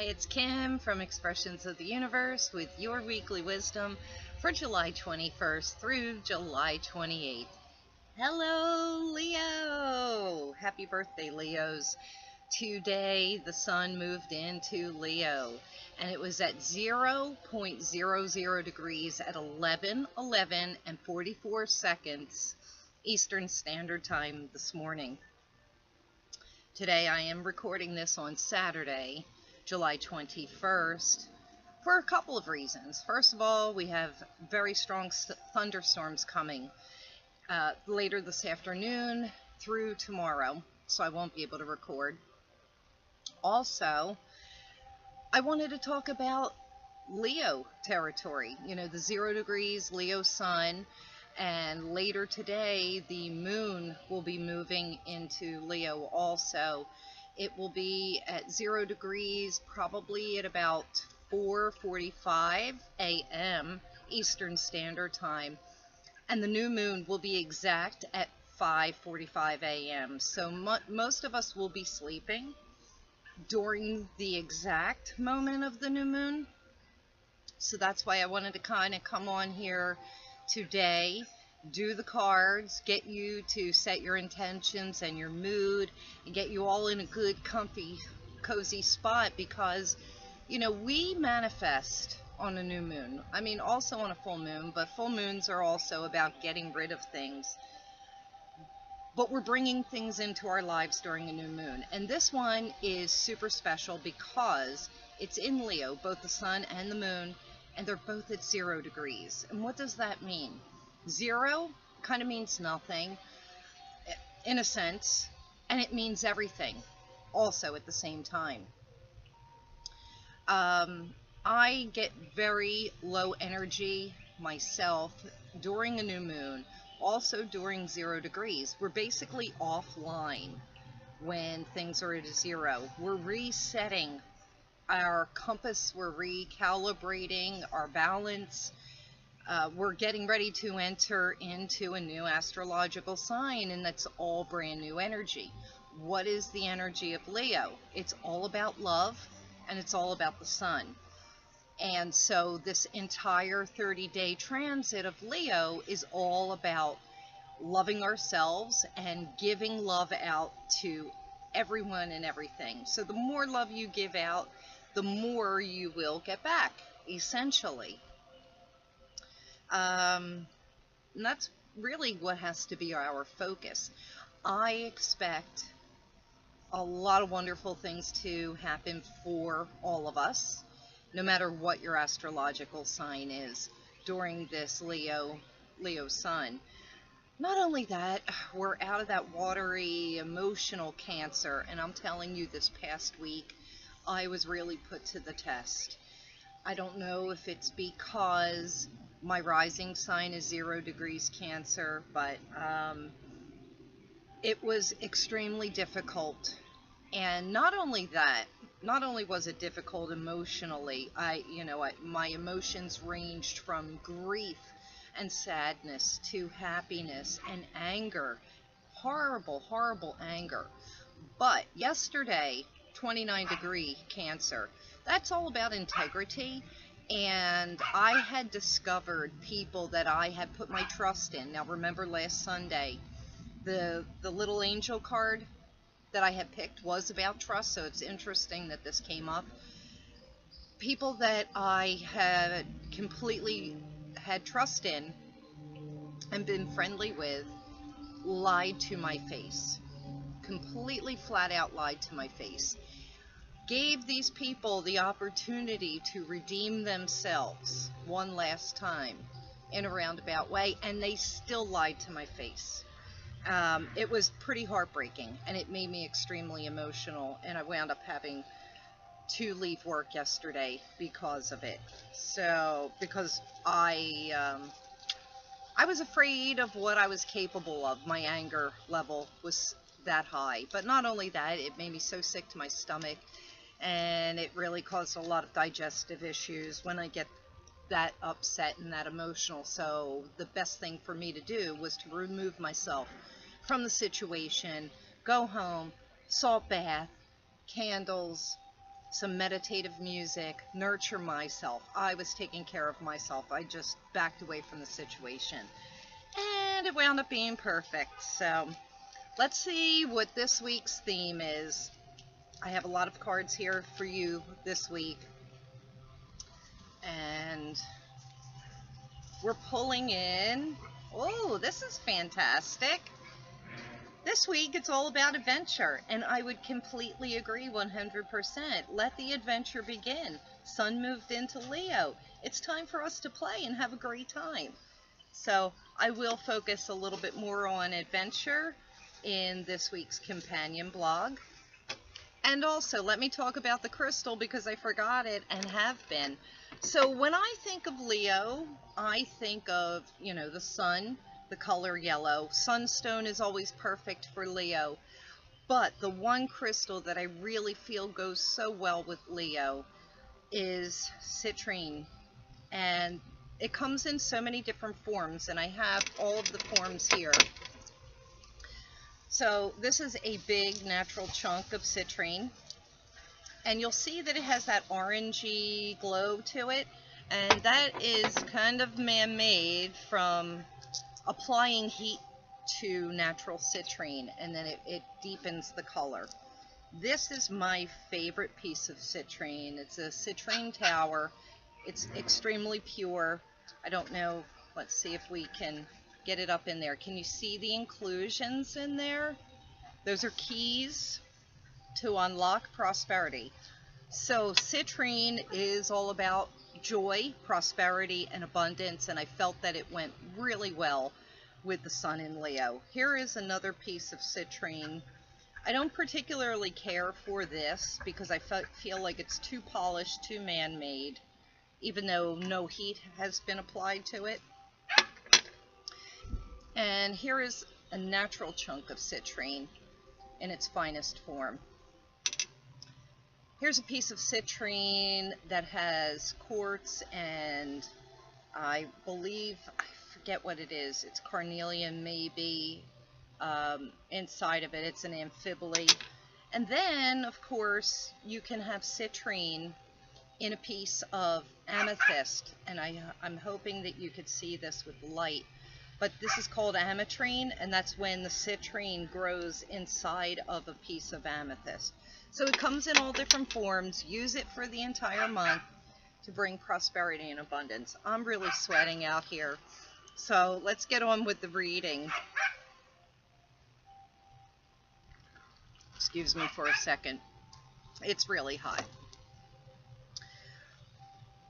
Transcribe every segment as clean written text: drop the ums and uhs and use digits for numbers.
it's Kim from Expressions of the Universe with your weekly wisdom for July 21st through July 28th. Hello, Leo! Happy birthday, Leos. Today, the sun moved into Leo, and it was at 0.00 degrees at 11:11 and 44 seconds Eastern Standard Time this morning. Today, I am recording this on Saturday, July 21st, for a couple of reasons. First of all, we have very strong thunderstorms coming later this afternoon through tomorrow, so I won't be able to record. Also, I wanted to talk about Leo territory, the 0 degrees Leo sun, and later today the moon will be moving into Leo also. It will be at 0 degrees probably at about 4:45 a.m. Eastern Standard Time, and the new moon will be exact at 5:45 a.m. So most of us will be sleeping during the exact moment of the new moon. So that's why I wanted to kind of come on here today, do the cards, get you to set your intentions and your mood, and get you all in a good, comfy, cozy spot, because, we manifest on a new moon. I mean, also on a full moon, but full moons are also about getting rid of things. But we're bringing things into our lives during a new moon. And this one is super special because it's in Leo, both the sun and the moon, and they're both at 0 degrees. And what does that mean? 0 kind of means nothing, in a sense, and it means everything also at the same time. I get very low energy myself during a new moon, also during 0 degrees. We're basically offline when things are at 0. We're resetting our compass, we're recalibrating our balance. We're getting ready to enter into a new astrological sign, and that's all brand new energy. What is the energy of Leo? It's all about love, and it's all about the sun. And so this entire 30-day transit of Leo is all about loving ourselves and giving love out to everyone and everything. So the more love you give out, the more you will get back, essentially. And that's really what has to be our focus. I expect a lot of wonderful things to happen for all of us, no matter what your astrological sign is, during this Leo sun. Not only that, we're out of that watery, emotional Cancer, and I'm telling you, this past week, I was really put to the test. I don't know if it's because my rising sign is 0 degrees Cancer, but it was extremely difficult. And not only was it difficult emotionally, my emotions ranged from grief and sadness to happiness and anger. Horrible, horrible anger. But yesterday, 29-degree Cancer, that's all about integrity. And I had discovered people that I had put my trust in. Now remember, last Sunday, the little angel card that I had picked was about trust, so it's interesting that this came up. People that I had completely had trust in and been friendly with lied to my face. Completely flat out lied to my face. Gave these people the opportunity to redeem themselves one last time in a roundabout way, and they still lied to my face. It was pretty heartbreaking, and it made me extremely emotional, and I wound up having to leave work yesterday because of it. So, because I was afraid of what I was capable of. My anger level was that high. But not only that, it made me so sick to my stomach, and it really caused a lot of digestive issues when I get that upset and that emotional. So the best thing for me to do was to remove myself from the situation, go home, salt bath, candles, some meditative music, nurture myself. I was taking care of myself. I just backed away from the situation. And it wound up being perfect. So let's see what this week's theme is. I have a lot of cards here for you this week. And we're pulling in. Oh, this is fantastic. This week it's all about adventure, and I would completely agree 100%. Let the adventure begin. Sun moved into Leo. It's time for us to play and have a great time. So I will focus a little bit more on adventure in this week's companion blog. And also, let me talk about the crystal because I forgot it and have been. So when I think of Leo, I think of, the sun, the color yellow. Sunstone is always perfect for Leo. But the one crystal that I really feel goes so well with Leo is citrine. And it comes in so many different forms, and I have all of the forms here. So this is a big natural chunk of citrine, and you'll see that it has that orangey glow to it, and that is kind of man-made from applying heat to natural citrine, and then it deepens the color. This is my favorite piece of citrine. It's a citrine tower. It's extremely pure. I don't know, let's see if we can get it up in there. Can you see the inclusions in there? Those are keys to unlock prosperity. So citrine is all about joy, prosperity, and abundance, and I felt that it went really well with the sun in Leo. Here is another piece of citrine. I don't particularly care for this because I feel like it's too polished, too man-made, even though no heat has been applied to it. And here is a natural chunk of citrine in its finest form. Here's a piece of citrine that has quartz and I believe, I forget what it is, it's carnelian maybe, inside of it. It's an amphibole. And then, of course, you can have citrine in a piece of amethyst, and I'm hoping that you could see this with the light. But this is called ametrine, and that's when the citrine grows inside of a piece of amethyst. So it comes in all different forms. Use it for the entire month to bring prosperity and abundance. I'm really sweating out here. So let's get on with the reading. Excuse me for a second. It's really hot.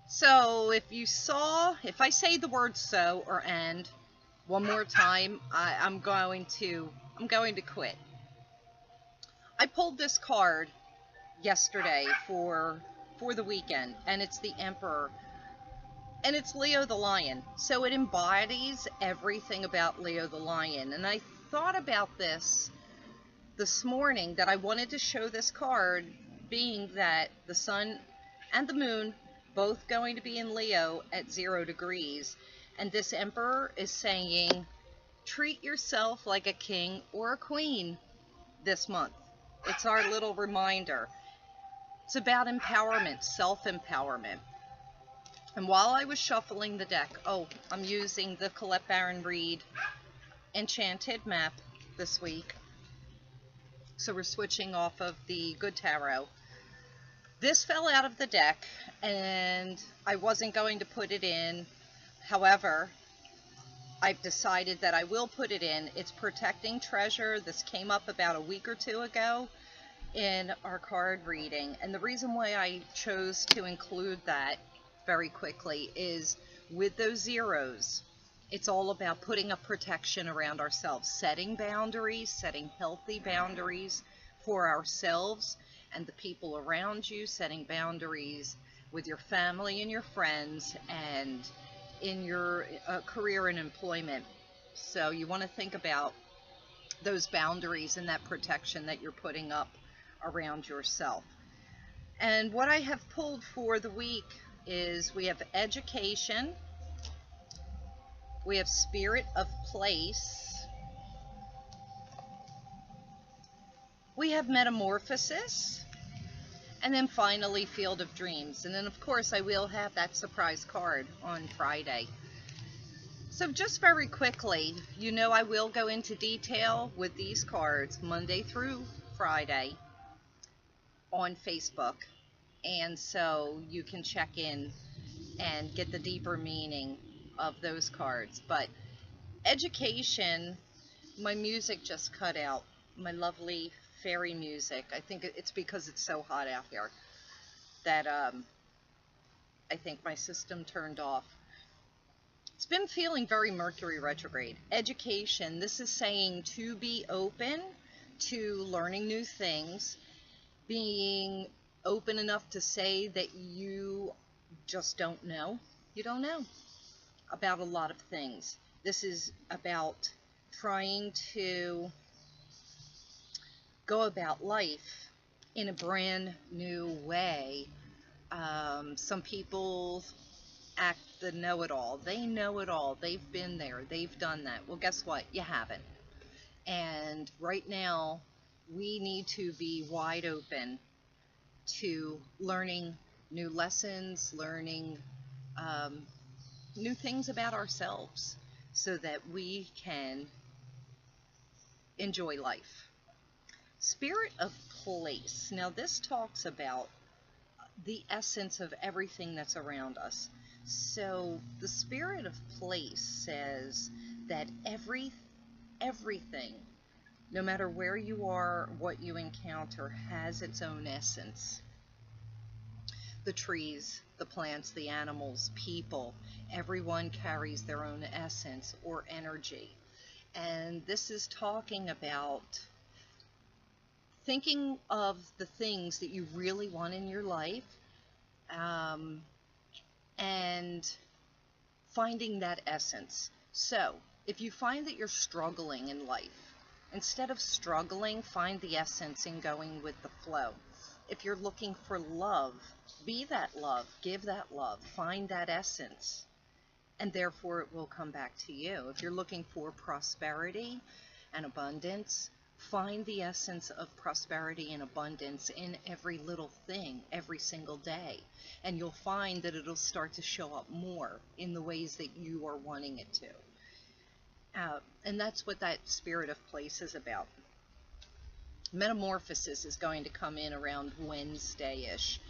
So if I say the word so or and one more time, I'm going to quit. I pulled this card yesterday for the weekend, and it's the Emperor, and it's Leo the Lion. So it embodies everything about Leo the Lion. And I thought about this morning, that I wanted to show this card, being that the sun and the moon both going to be in Leo at 0 degrees. And this Emperor is saying, treat yourself like a king or a queen this month. It's our little reminder. It's about empowerment, self-empowerment. And while I was shuffling the deck, I'm using the Colette Baron Reed Enchanted map this week. So we're switching off of the Good Tarot. This fell out of the deck, and I wasn't going to put it in. However, I've decided that I will put it in. It's Protecting Treasure. This came up about a week or two ago in our card reading. And the reason why I chose to include that very quickly is with those zeros, it's all about putting a protection around ourselves, setting boundaries, setting healthy boundaries for ourselves and the people around you, setting boundaries with your family and your friends, and in your career and employment. So you want to think about those boundaries and that protection that you're putting up around yourself. And what I have pulled for the week is we have education, we have spirit of place, we have metamorphosis, And then finally, Field of Dreams. And then, of course, I will have that surprise card on Friday. So just very quickly, you know, I will go into detail with these cards Monday through Friday on Facebook. And so you can check in and get the deeper meaning of those cards. But education, my music just cut out. My lovely fairy music. I think it's because it's so hot out here that I think my system turned off. It's been feeling very Mercury retrograde. Education, this is saying to be open to learning new things, being open enough to say that you just don't know. You don't know about a lot of things. This is about trying to go about life in a brand new way. Some people act the know-it-all. They know it all. They've been there. They've done that. Well, guess what? You haven't. And right now, we need to be wide open to learning new lessons, learning new things about ourselves so that we can enjoy life. Spirit of place. Now, this talks about the essence of everything that's around us. So the spirit of place says that everything, no matter where you are, what you encounter, has its own essence. The trees, the plants, the animals, people, everyone carries their own essence or energy. And this is talking about thinking of the things that you really want in your life, and finding that essence. So, if you find that you're struggling in life, instead of struggling, find the essence in going with the flow. If you're looking for love, be that love, give that love, find that essence, and therefore it will come back to you. If you're looking for prosperity and abundance, find the essence of prosperity and abundance in every little thing, every single day. And you'll find that it'll start to show up more in the ways that you are wanting it to. And that's what that spirit of place is about. Metamorphosis is going to come in around Wednesday-ish,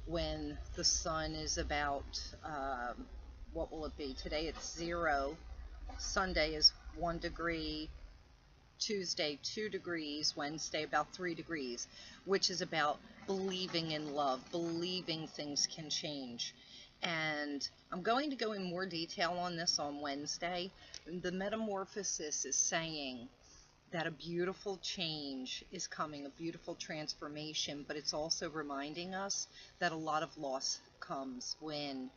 when the sun is about, what will it be? Today it's 0. Sunday is 1 degree. Tuesday 2 degrees, Wednesday about 3 degrees, which is about believing in love, believing things can change. And I'm going to go in more detail on this on Wednesday. The metamorphosis is saying that a beautiful change is coming, a beautiful transformation, but it's also reminding us that a lot of loss comes when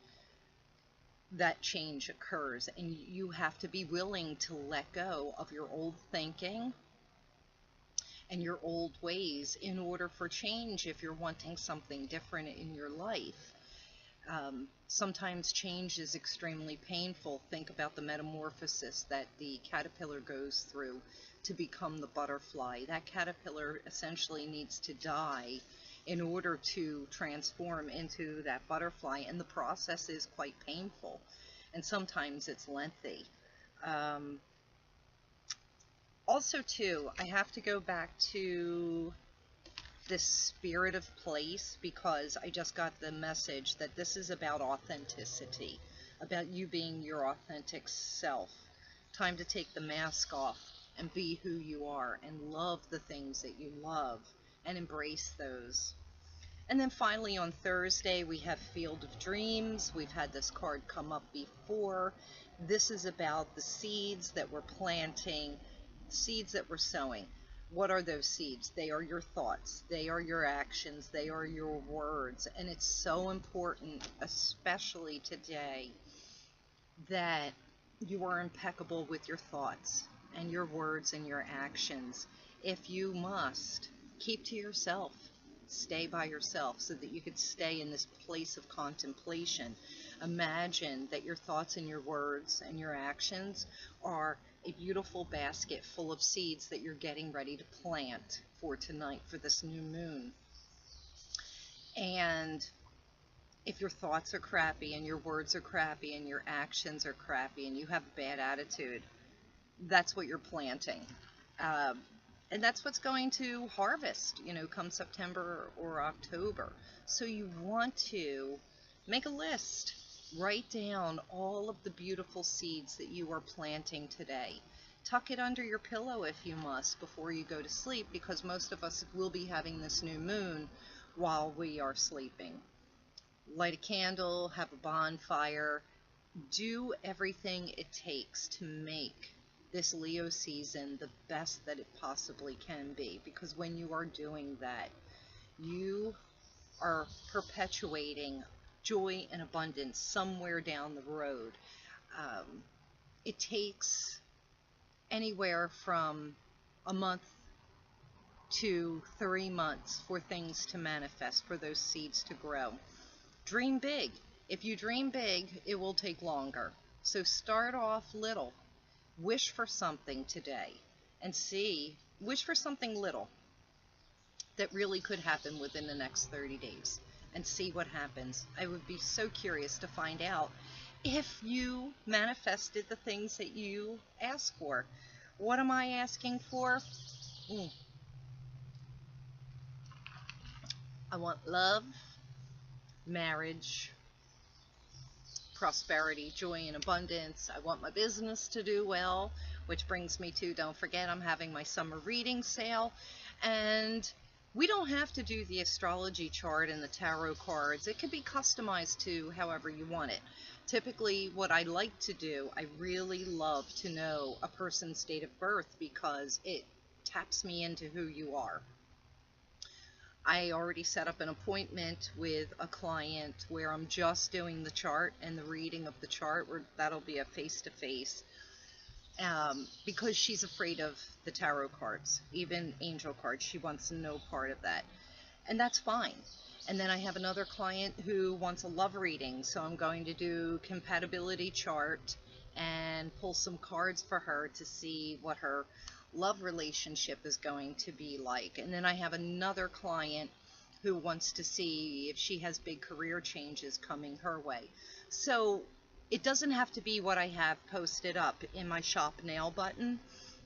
that change occurs, and you have to be willing to let go of your old thinking and your old ways in order for change if you're wanting something different in your life. Sometimes change is extremely painful. Think about the metamorphosis that the caterpillar goes through to become the butterfly. That caterpillar essentially needs to die in order to transform into that butterfly, and the process is quite painful, and sometimes it's lengthy. Also too, I have to go back to this spirit of place, because I just got the message that this is about authenticity, about you being your authentic self. Time to take the mask off and be who you are and love the things that you love and embrace those. And then finally on Thursday we have Field of Dreams. We've had this card come up before. This is about the seeds that we're planting, seeds that we're sowing. What are those seeds? They are your thoughts, they are your actions, they are your words. And it's so important, especially today, that you are impeccable with your thoughts and your words and your actions. If you must, keep to yourself. Stay by yourself so that you could stay in this place of contemplation. Imagine that your thoughts and your words and your actions are a beautiful basket full of seeds that you're getting ready to plant for tonight, for this new moon. And if your thoughts are crappy and your words are crappy and your actions are crappy and you have a bad attitude, that's what you're planting. Um, and that's what's going to harvest, come September or October. So you want to make a list, write down all of the beautiful seeds that you are planting today. Tuck it under your pillow if you must before you go to sleep, because most of us will be having this new moon while we are sleeping. Light a candle, have a bonfire, do everything it takes to make this Leo season the best that it possibly can be, because when you are doing that, you are perpetuating joy and abundance somewhere down the road. Um, it takes anywhere from a month to 3 months for things to manifest, for those seeds to grow. Dream big. If you dream big, it will take longer. So start off little. Wish for something today and wish for something little that really could happen within the next 30 days and see what happens. I would be so curious to find out if you manifested the things that you asked for. What am I asking for? I want love, marriage, prosperity, joy, and abundance. I want my business to do well, which brings me to, don't forget, I'm having my summer reading sale. And we don't have to do the astrology chart and the tarot cards. It can be customized to however you want it. Typically, what I like to do, I really love to know a person's date of birth because it taps me into who you are. I already set up an appointment with a client where I'm just doing the chart and the reading of the chart, where that'll be a face-to-face, because she's afraid of the tarot cards, even angel cards. She wants no part of that, and that's fine. And then I have another client who wants a love reading, so I'm going to do compatibility chart and pull some cards for her to see what her love relationship is going to be like. And then I have another client who wants to see if she has big career changes coming her way. So it doesn't have to be what I have posted up in my shop now button.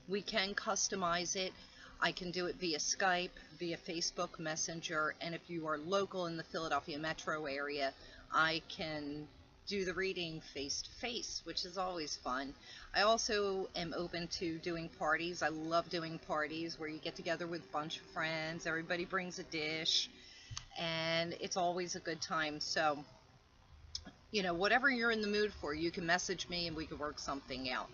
We can customize it. I can do it via Skype, via Facebook Messenger, and if you are local in the Philadelphia metro area, I can do the reading face-to-face, which is always fun. I also am open to doing parties. I love doing parties where you get together with a bunch of friends, everybody brings a dish, and it's always a good time. So, whatever you're in the mood for, you can message me and we can work something out.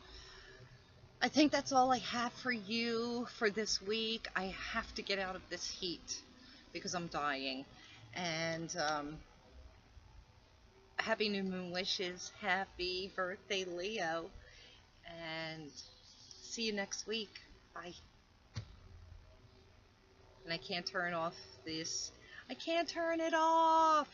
I think that's all I have for you for this week. I have to get out of this heat because I'm dying. And happy new moon wishes. Happy birthday, Leo. And see you next week. Bye. And I can't turn off this. I can't turn it off.